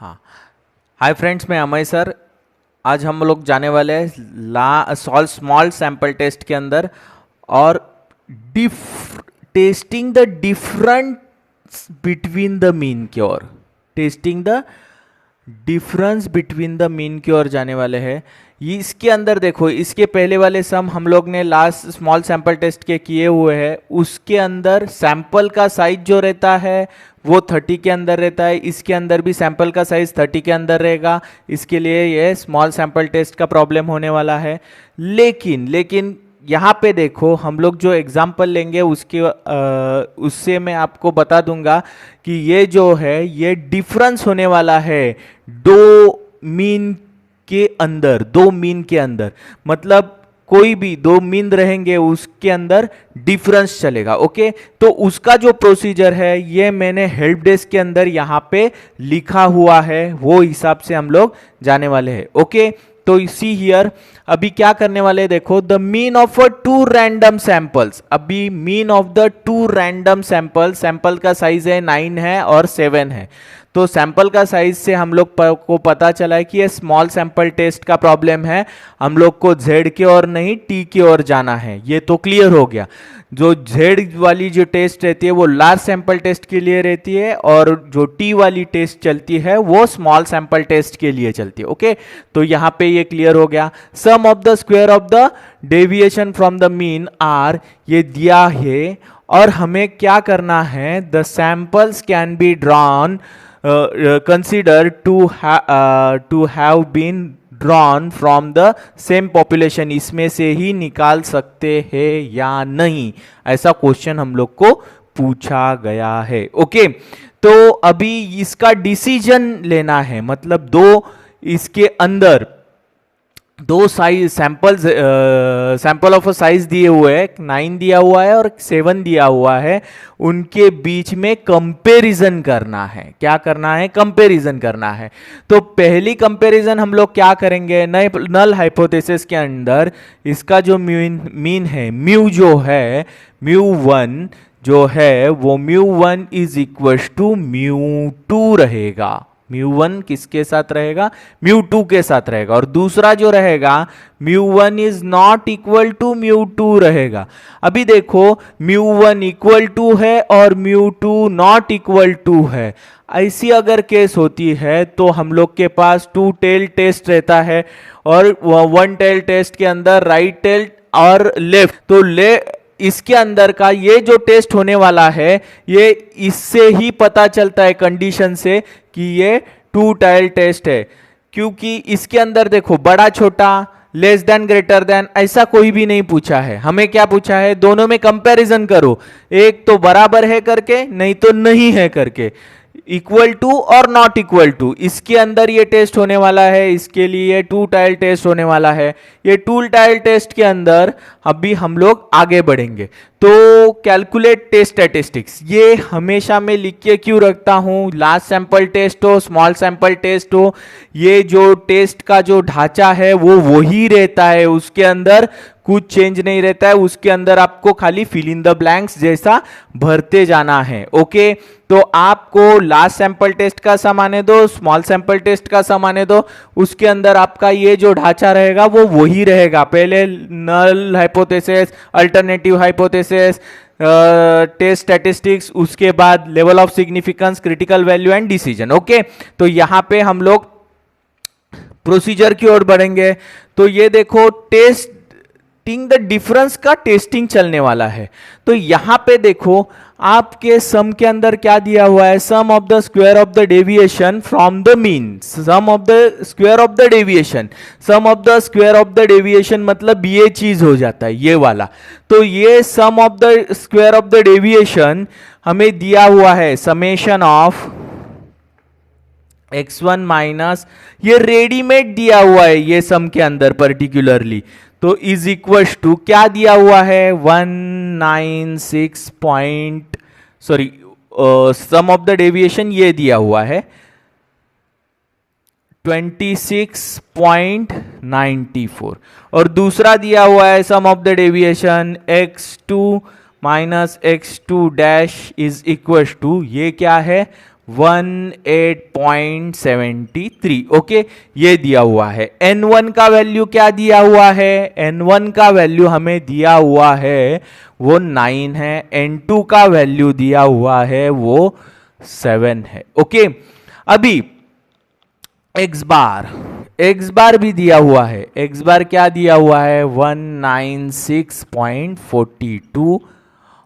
हाँ, hi friends, मैं Amay sir. आज हम लोग जाने वाले हैं सॉल्व स्मॉल सैंपल टेस्ट के अंदर और testing the difference between the mean की ओर testing the difference between the mean की ओर जाने वाले हैं। ये इसके अंदर देखो, इसके पहले वाले सम हम लोग ने लास्ट स्मॉल सैंपल टेस्ट के किए हुए हैं। उसके अंदर सैंपल का साइज जो रहता है वो 30 के अंदर रहता है। इसके अंदर भी सैंपल का साइज 30 के अंदर रहेगा। इसके लिए ये स्मॉल सैंपल टेस्ट का प्रॉब्लम होने वाला है। लेकिन यहाँ पे देखो, हम लोग जो एग्जाम्पल लेंगे उससे मैं आपको बता दूंगा कि ये जो है ये डिफरेंस होने वाला है दो मीन के अंदर। मतलब कोई भी दो मीन रहेंगे उसके अंदर डिफरेंस चलेगा। ओके, तो उसका जो प्रोसीजर है ये मैंने हेल्प डेस्क के अंदर यहाँ पे लिखा हुआ है, वो हिसाब से हम लोग जाने वाले हैं। ओके, तो सी हियर अभी क्या करने वाले हैं, देखो, the mean of a two random samples. अभी mean of the two random sample का साइज है 9 है और 7 है। तो सैंपल का साइज से हम लोग को पता चला है कि ये स्मॉल सैंपल टेस्ट का प्रॉब्लम है। हम लोग को जेड की ओर नहीं टी की ओर जाना है। ये तो क्लियर हो गया। जो जेड वाली जो टेस्ट रहती है वो लार्ज सैंपल टेस्ट के लिए रहती है और जो टी वाली टेस्ट चलती है वो स्मॉल सैंपल टेस्ट के लिए चलती है। ओके, तो यहाँ पे ये क्लियर हो गया। Sum of the square of the deviation from the mean are, ये दिया है और हमें क्या करना है, the samples can be drawn consider to have been drawn from the same population। इसमें से ही निकाल सकते हैं या नहीं, ऐसा क्वेश्चन हम लोग को पूछा गया है। ओके, तो अभी इसका डिसीजन लेना है। मतलब इसके अंदर दो साइज सैंपल ऑफ साइज दिए हुए हैं, 9 दिया हुआ है और 7 दिया हुआ है। उनके बीच में कंपैरिजन करना है। क्या करना है? कंपैरिजन करना है। तो पहली कंपैरिजन हम लोग क्या करेंगे, नल हाइपोथेसिस के अंदर इसका जो मीन है, म्यू जो है, म्यू1 जो है वो म्यू1 इज इक्वल टू म्यू2 रहेगा। म्यू1 किसके साथ रहेगा? म्यू2 के साथ रहेगा। और दूसरा जो रहेगा म्यू1 इज नॉट इक्वल टू म्यू2 रहेगा। अभी देखो, म्यू1 इक्वल टू है और म्यू2 नॉट इक्वल टू है। ऐसी अगर केस होती है तो हम लोग के पास 2 टेल टेस्ट रहता है और 1 टेल टेस्ट के अंदर राइट टेल और लेफ्ट। तो इसके अंदर का ये जो टेस्ट होने वाला है ये इससे ही पता चलता है, कंडीशन से, कि ये 2 टाइल टेस्ट है। क्योंकि इसके अंदर देखो, बड़ा छोटा, लेस देन ग्रेटर देन, ऐसा कोई भी नहीं पूछा है। हमें क्या पूछा है, दोनों में कंपैरिजन करो, एक तो बराबर है करके, नहीं तो नहीं है करके, इक्वल टू और नॉट इक्वल टू। इसके अंदर ये टेस्ट होने वाला है, इसके लिए 2 टाइल टेस्ट होने वाला है। ये 2 टाइल टेस्ट के अंदर अभी हम लोग आगे बढ़ेंगे। तो कैलकुलेट टेस्ट स्टैटिस्टिक्स, ये हमेशा मैं लिख के क्यों रखता हूं, लार्ज सैंपल टेस्ट हो, स्मॉल सैंपल टेस्ट हो, ये जो टेस्ट का जो ढांचा है वो वही रहता है। उसके अंदर कुछ चेंज नहीं रहता है। उसके अंदर आपको खाली फिल इन द ब्लैंक्स जैसा भरते जाना है। ओके, तो आपको लार्ज सैंपल टेस्ट का सम आने दो, स्मॉल सैंपल टेस्ट का सम आने दो, उसके अंदर आपका ये जो ढांचा रहेगा वो वही रहेगा। पहले null hypothesis, alternative hypothesis, test statistics, उसके बाद level of significance, critical value and decision. Okay, तो यहां पे हम लोग प्रोसीजर की ओर बढ़ेंगे। तो ये देखो, टेस्टिंग द डिफरेंस का टेस्टिंग चलने वाला है। तो यहां पे देखो, आपके सम के अंदर क्या दिया हुआ है, sum of the square of the deviation from the mean. Sum of the square of the deviation, sum of the square of the deviation मतलब ये चीज हो जाता है, ये वाला। तो ये sum of the square of the deviation हमें दिया हुआ है, समेशन ऑफ x1 माइनस, ये रेडीमेड दिया हुआ है ये सम के अंदर पर्टिकुलरली। तो इज इक्वल टू क्या दिया हुआ है, 196 point, sorry, sum of the deviation ये दिया हुआ है 26.94 और दूसरा दिया हुआ है sum of the deviation x2 minus x2 dash is equal to, ये क्या है, 18.73। ओके, ये दिया हुआ है। N1 का वैल्यू क्या दिया हुआ है? N1 का वैल्यू हमें दिया हुआ है वो 9 है। N2 का वैल्यू दिया हुआ है वो 7 है। ओके, अभी एक्स बार भी दिया हुआ है। एक्स बार क्या दिया हुआ है? 196.42।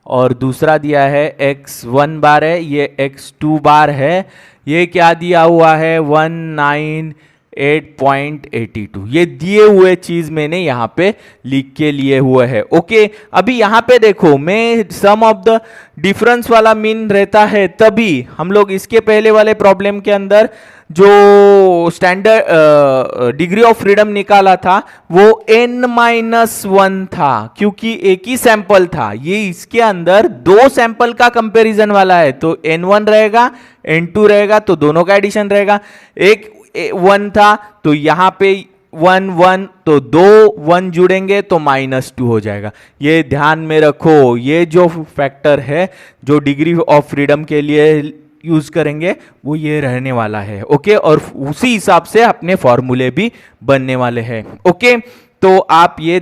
और दूसरा दिया है x1 बार है, ये x2 बार है, ये क्या दिया हुआ है? 198.82। ये दिए हुए चीज मैंने यहां पे लिख के लिए हुए है। ओके, अभी यहां पे देखो, मैं सम ऑफ द डिफरेंस वाला मीन रहता है तभी हम लोग इसके पहले वाले प्रॉब्लम के अंदर जो स्टैंडर्ड डिग्री ऑफ फ्रीडम निकाला था वो n-1 था, क्योंकि एक ही सैंपल था। ये इसके अंदर दो सैंपल का कंपैरिजन वाला है, तो n1 रहेगा, n2 रहेगा, तो दोनों का एडिशन रहेगा। एक 1 था तो यहां पे 1 1, तो दो 1 जुड़ेंगे तो -2 हो जाएगा। ये ध्यान में रखो, ये जो फैक्टर है जो डिग्री ऑफ फ्रीडम के लिए यूज करेंगे वो ये रहने वाला है। ओके, और उसी हिसाब से अपने फॉर्मूले भी बनने वाले हैं। ओके, तो आप ये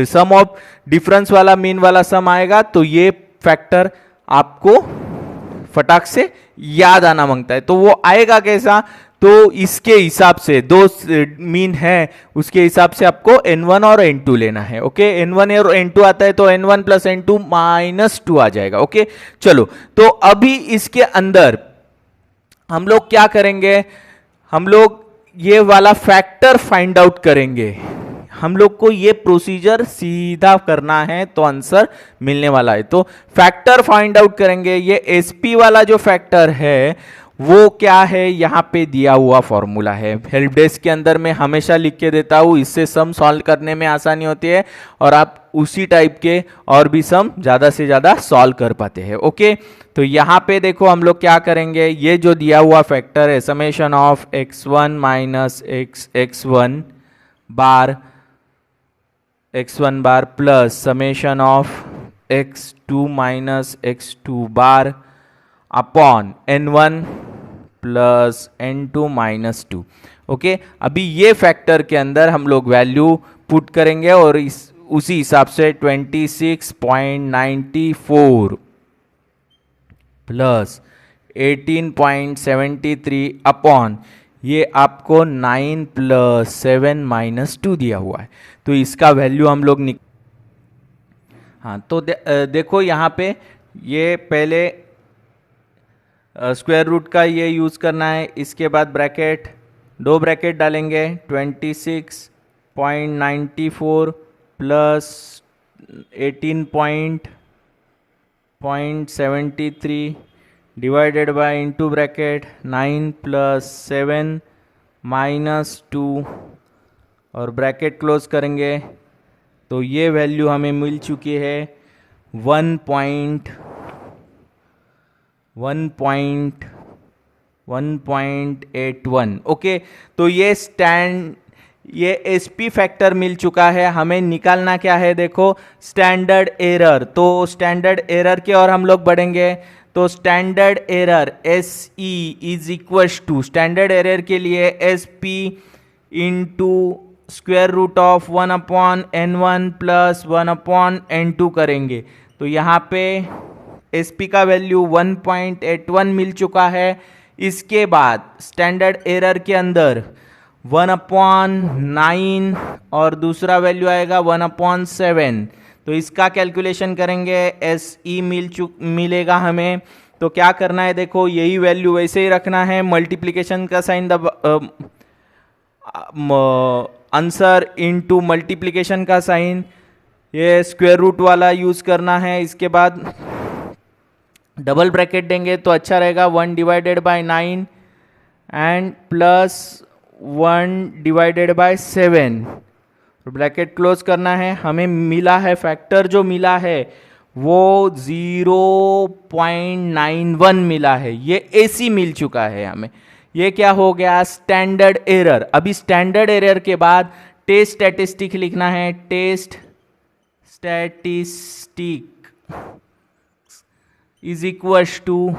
सम ऑफ डिफरेंस वाला मीन वाला सम आएगा तो ये फैक्टर आपको फटाक से याद आना मांगता है। तो वो आएगा कैसा? तो इसके हिसाब से दो मीन है, उसके हिसाब से आपको n1 और n2 लेना है। ओके, n1 और n2 आता है तो n1 प्लस n2 -2 आ जाएगा। ओके, चलो, तो अभी इसके अंदर हम लोग क्या करेंगे? हम लोग ये वाला फैक्टर फाइंड आउट करेंगे। हम लोग को ये प्रोसीजर सीधा करना है तो आंसर मिलने वाला है। तो फैक्टर फाइंड आउट करेंगे। ये एसपी वाला जो फैक्टर है वो क्या है? यहां पे दिया हुआ फॉर्मूला है। हेल्प डेस्क के अंदर मैं हमेशा लिख के देता हूं, इससे सम सॉल्व करने में आसानी होती है और आप उसी टाइप के और भी सम ज्यादा से ज्यादा सॉल्व कर पाते हैं। ओके, तो यहां पे देखो हम लोग क्या करेंगे, ये जो दिया हुआ फैक्टर है summation of x1 minus x1 bar plus summation of x2 minus x2 bar upon n1 plus n2 minus 2। Okay, अभी ये फैक्टर के अंदर हम लोग वैल्यू पुट करेंगे और उसी हिसाब से 26.94 प्लस 18.73 अपॉन ये आपको 9 प्लस 7 माइनस 2 दिया हुआ है। तो इसका वैल्यू हम लोग हाँ, तो देखो यहाँ पे ये पहले स्क्वायर रूट का ये यूज़ करना है, इसके बाद ब्रैकेट, दो ब्रैकेट डालेंगे, 26.94 plus 18.73 divided by into bracket 9 plus 7 minus 2 और ब्रैकेट क्लोज करेंगे। तो ये वैल्यू हमें मिल चुकी है 1.81। ओके, तो ये एसपी फैक्टर मिल चुका है। हमें निकालना क्या है? देखो, स्टैंडर्ड एरर। तो स्टैंडर्ड एरर के और हम लोग बढ़ेंगे, तो standard error SE is equal to, standard error के लिए SP into square root of 1/n1 plus 1/n2 करेंगे। तो यहाँ पे SP का वैल्यू 1.81 मिल चुका है। इसके बाद स्टैंडर्ड एरर के अंदर 1/9 और दूसरा वैल्यू आएगा 1/7। तो इसका कैलकुलेशन करेंगे, SE मिलेगा हमें। तो क्या करना है? देखो, यही वैल्यू वैसे ही रखना है, मल्टीप्लीकेशन का साइन आंसर इनटू मल्टीप्लीकेशन का साइन, ये स्क्वायर रूट वाला यूज करना है। इसके बाद डबल ब्रैकेट देंगे तो अच्छा रहेगा, 1 divided by 9 and plus 1 divided by 7। Bracket close करना है। हमें मिला है फैक्टर, जो मिला है वो 0.91 मिला है। ये AC मिल चुका है हमें। ये क्या हो गया? Standard error. अभी स्टैंडर्ड एरर के बाद टेस्ट स्टैटिस्टिक लिखना है। Test statistic is equal to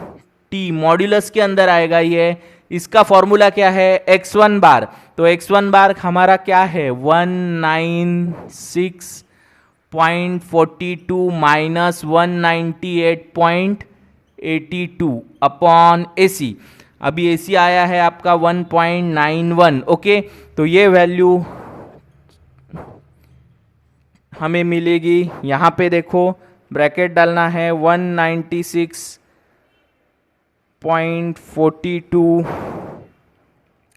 t modulus के अंदर आएगा ये। इसका फॉर्मूला क्या है, x1 बार, तो x1 बार हमारा क्या है 196.42 माइनस 198.82 अपॉन AC। अभी AC आया है आपका 1.91। ओके, तो ये वैल्यू हमें मिलेगी। यहाँ पे देखो ब्रैकेट डालना है 196.42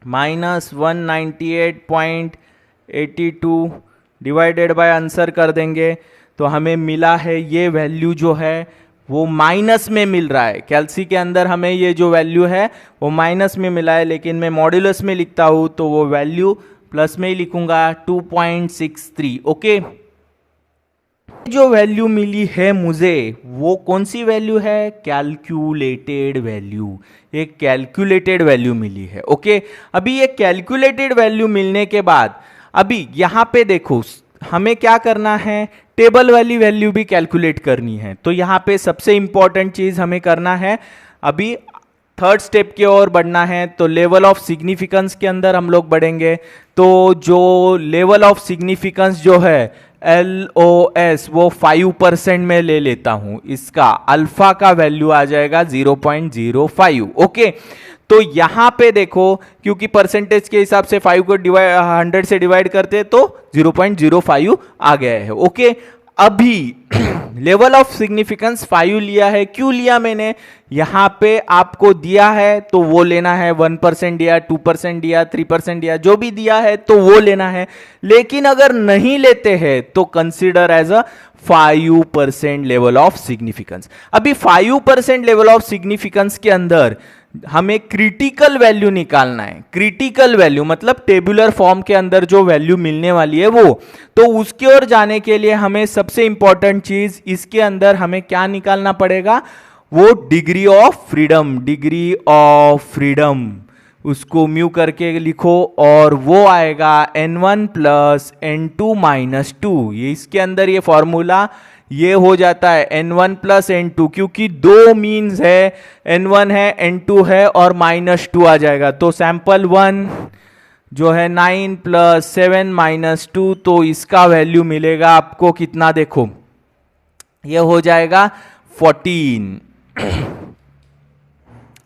माइनस 198.82 डिवाइडेड बाय आंसर कर देंगे तो हमें मिला है ये वैल्यू जो है वो माइनस में मिल रहा है। कैल्सी के अंदर हमें ये जो वैल्यू है वो माइनस में मिला है, लेकिन मैं मॉड्यूलस में लिखता हूँ तो वो वैल्यू प्लस में ही लिखूंगा 2.63। ओके, जो वैल्यू मिली है मुझे वो कौन सी वैल्यू है, कैलकुलेटेड वैल्यू, एक कैलकुलेटेड वैल्यू मिली है। ओके, अभी ये कैलकुलेटेड वैल्यू मिलने के बाद अभी यहां पे देखो हमें क्या करना है, टेबल वाली वैल्यू भी कैलकुलेट करनी है। तो यहां पे सबसे इंपॉर्टेंट चीज हमें करना है, अभी थर्ड स्टेप की ओर बढ़ना है। तो लेवल ऑफ सिग्निफिकेंस के अंदर हम लोग बढ़ेंगे। तो जो लेवल ऑफ सिग्निफिकेंस जो है LOS वो 5% में ले लेता हूं, इसका अल्फा का वैल्यू आ जाएगा 0.05। ओके, तो यहां पे देखो क्योंकि परसेंटेज के हिसाब से 5 को 100 से डिवाइड करते तो 0.05 आ गया है। ओके, अभी लेवल ऑफ सिग्निफिकेंस 5 लिया है, क्यों लिया मैंने, यहां पे आपको दिया है तो वो लेना है, 1% दिया, 2% दिया, 3% दिया, जो भी दिया है तो वो लेना है। लेकिन अगर नहीं लेते हैं तो consider as a 5% level of significance. अभी 5% लेवल ऑफ सिग्निफिकेंस के अंदर हमें क्रिटिकल वैल्यू निकालना है। क्रिटिकल वैल्यू मतलब टेबुलर फॉर्म के अंदर जो वैल्यू मिलने वाली है वो, तो उसकी ओर जाने के लिए हमें सबसे इंपॉर्टेंट चीज इसके अंदर हमें क्या निकालना पड़ेगा, वो degree of freedom. Degree of freedom उसको म्यू करके लिखो और वो आएगा n1 प्लस n2 माइनस 2। ये इसके अंदर ये फॉर्मूला ये हो जाता है n1 प्लस n2, क्योंकि दो मीन्स है, n1 है n2 है और माइनस 2 आ जाएगा। तो सैंपल 1 जो है 9 प्लस 7 माइनस 2, तो इसका वैल्यू मिलेगा आपको कितना, देखो ये हो जाएगा 14।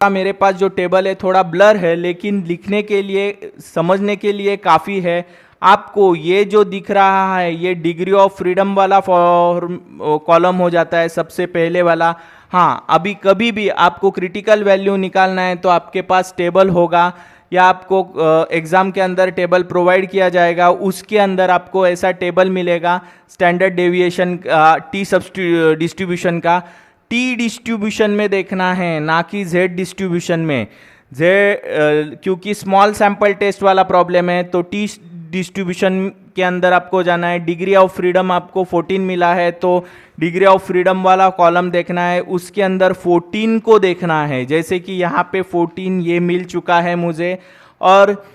मेरे पास जो टेबल है थोड़ा ब्लर है, लेकिन लिखने के लिए समझने के लिए काफ़ी है। आपको ये जो दिख रहा है ये डिग्री ऑफ फ्रीडम वाला कॉलम हो जाता है सबसे पहले वाला। हाँ, अभी कभी भी आपको क्रिटिकल वैल्यू निकालना है तो आपके पास टेबल होगा या आपको एग्जाम के अंदर टेबल प्रोवाइड किया जाएगा, उसके अंदर आपको ऐसा टेबल मिलेगा स्टैंडर्ड डेविएशन टी डिस्ट्रीब्यूशन का। टी डिस्ट्रीब्यूशन में देखना है ना कि जेड डिस्ट्रीब्यूशन में। क्योंकि स्मॉल सैंपल टेस्ट वाला प्रॉब्लम है तो टी डिस्ट्रीब्यूशन के अंदर आपको जाना है। डिग्री ऑफ फ्रीडम आपको 14 मिला है तो डिग्री ऑफ फ्रीडम वाला कॉलम देखना है, उसके अंदर 14 को देखना है। जैसे कि यहाँ पे 14 ये मिल चुका है मुझे, और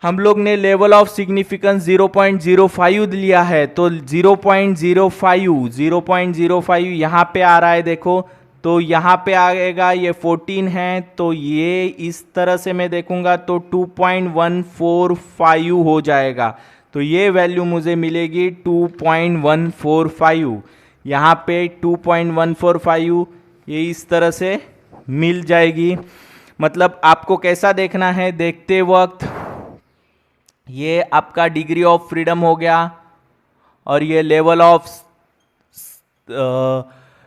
हम लोग ने लेवल ऑफ सिग्निफिकेंस 0.05 लिया है तो 0.05 यहाँ पे आ रहा है देखो, तो यहाँ पे आएगा ये 14 है तो ये इस तरह से मैं देखूंगा तो 2.145 हो जाएगा। तो ये वैल्यू मुझे मिलेगी 2.145। यहाँ पे 2.145 ये इस तरह से मिल जाएगी। मतलब आपको कैसा देखना है, देखते वक्त ये आपका डिग्री ऑफ फ्रीडम हो गया और ये लेवल ऑफ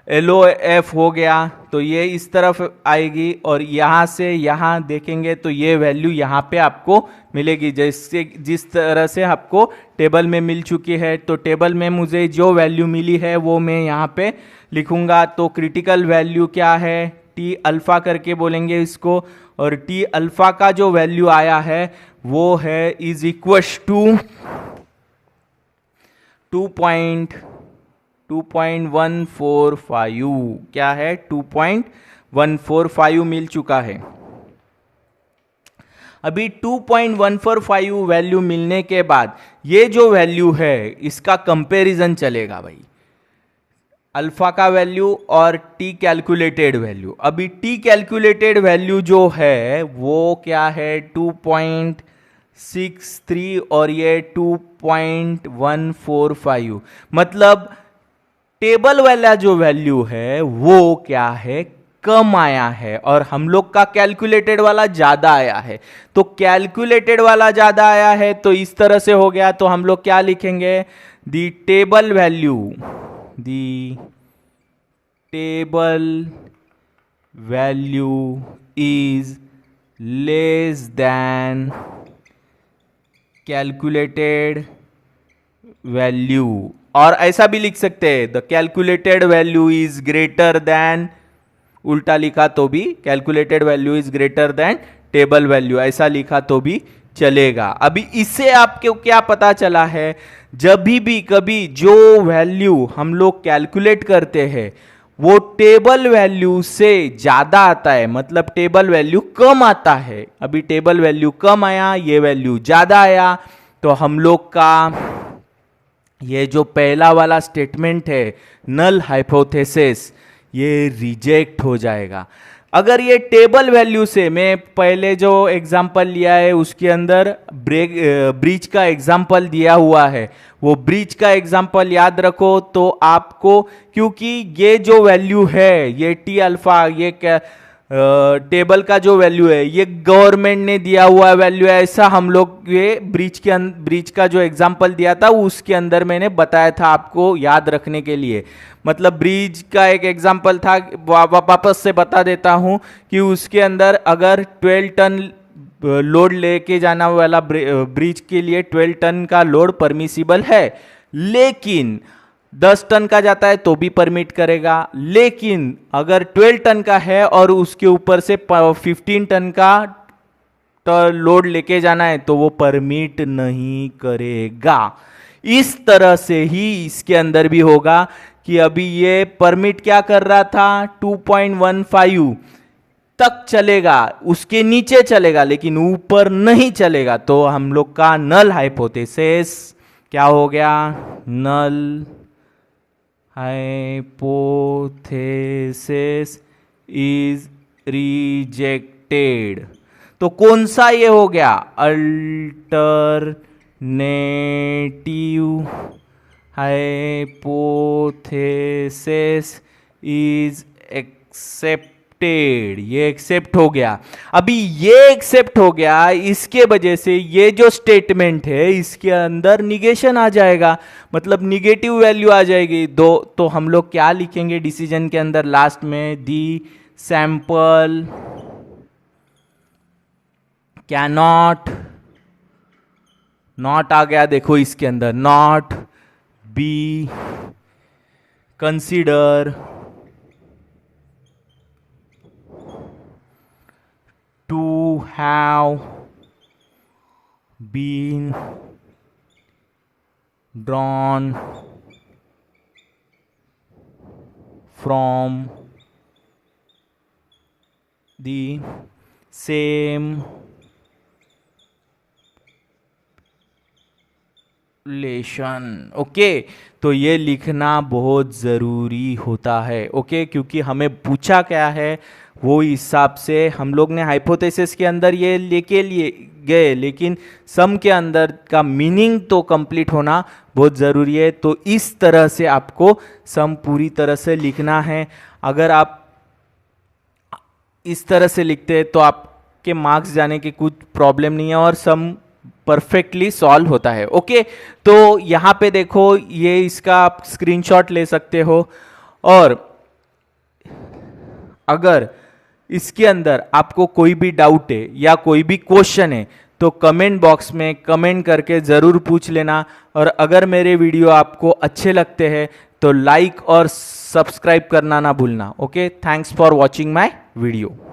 LOF हो गया, तो ये इस तरफ आएगी और यहाँ से यहाँ देखेंगे तो ये वैल्यू यहाँ पे आपको मिलेगी जैसे जिस तरह से आपको टेबल में मिल चुकी है। तो टेबल में मुझे जो वैल्यू मिली है वो मैं यहाँ पे लिखूंगा। तो क्रिटिकल वैल्यू क्या है, टी अल्फा करके बोलेंगे इसको, और टी अल्फा का जो वैल्यू आया है वो है इज इक्वल टू 2.145। क्या है, 2.145 मिल चुका है। अभी 2.145 वैल्यू मिलने के बाद ये जो वैल्यू है इसका कंपैरिजन चलेगा भाई। अल्फा का वैल्यू और टी कैलकुलेटेड वैल्यू। अभी टी कैलकुलेटेड वैल्यू जो है वो क्या है 2.63 और ये 2.145, मतलब टेबल वाला जो वैल्यू है वो क्या है कम आया है और हम लोग का कैलकुलेटेड वाला ज्यादा आया है। तो कैलकुलेटेड वाला ज्यादा आया है तो इस तरह से हो गया, तो हम लोग क्या लिखेंगे दी table value, the table value is less than calculated value. और ऐसा भी लिख सकते हैं the calculated value is greater than, उल्टा लिखा तो भी calculated value is greater than table value, ऐसा लिखा तो भी चलेगा। अभी इससे आपको क्या पता चला है, जब भी कभी जो वैल्यू हम लोग कैलकुलेट करते हैं वो टेबल वैल्यू से ज्यादा आता है, मतलब टेबल वैल्यू कम आता है। अभी टेबल वैल्यू कम आया, ये वैल्यू ज्यादा आया, तो हम लोग का ये जो पहला वाला स्टेटमेंट है नल हाइपोथेसिस, ये रिजेक्ट हो जाएगा। अगर ये टेबल वैल्यू से, मैं पहले जो एग्जांपल लिया है उसके अंदर ब्रिज का एग्जांपल दिया हुआ है, वो ब्रिज का एग्जांपल याद रखो तो आपको, क्योंकि ये जो वैल्यू है ये टी अल्फा, ये टेबल का जो वैल्यू है ये गवर्नमेंट ने दिया हुआ वैल्यू है, ऐसा हम लोग ये ब्रिज का जो एग्जांपल दिया था उसके अंदर मैंने बताया था आपको याद रखने के लिए। मतलब ब्रिज का एक एग्जांपल था, वापस से बता देता हूं कि उसके अंदर अगर 12 टन लोड लेके जाना वाला ब्रिज के लिए 12 टन का लोड परमिसिबल है, लेकिन 10 टन का जाता है तो भी परमिट करेगा, लेकिन अगर 12 टन का है और उसके ऊपर से 15 टन का लोड लेके जाना है तो वो परमिट नहीं करेगा। इस तरह से ही इसके अंदर भी होगा कि अभी ये परमिट क्या कर रहा था 2.15 तक चलेगा, उसके नीचे चलेगा लेकिन ऊपर नहीं चलेगा, तो हम लोग का नल हाइपोथेसिस क्या हो गया, नल हाइपोथेसिस इज रिजेक्टेड। तो कौन सा ये हो गया, अल्टरनेटिव हाइपोथेसिस इज एक्सेप्टेड, ये एक्सेप्ट हो गया। अभी ये एक्सेप्ट हो गया, इसके वजह से ये जो स्टेटमेंट है इसके अंदर निगेशन आ जाएगा, मतलब निगेटिव वैल्यू आ जाएगी दो। तो हम लोग क्या लिखेंगे डिसीजन के अंदर लास्ट में, दी सैंपल कैनॉट, नॉट आ गया देखो इसके अंदर, not be consider to have been drawn from the same relation. Okay, तो ये लिखना बहुत ज़रूरी होता है। ओके, क्योंकि हमें पूछा क्या है वो हिसाब से हम लोग ने हाइपोथेसिस के अंदर ये लेके लिए गए, लेकिन सम के अंदर का मीनिंग तो कंप्लीट होना बहुत ज़रूरी है। तो इस तरह से आपको सम पूरी तरह से लिखना है। अगर आप इस तरह से लिखते हैं तो आपके मार्क्स जाने की कुछ प्रॉब्लम नहीं है और सम परफेक्टली सॉल्व होता है। ओके, तो यहाँ पे देखो, ये इसका आप स्क्रीनशॉट ले सकते हो, और अगर इसके अंदर आपको कोई भी डाउट है या कोई भी क्वेश्चन है तो कमेंट बॉक्स में कमेंट करके ज़रूर पूछ लेना। और अगर मेरे वीडियो आपको अच्छे लगते हैं तो लाइक और सब्सक्राइब करना ना भूलना। Okay, thanks for watching my video.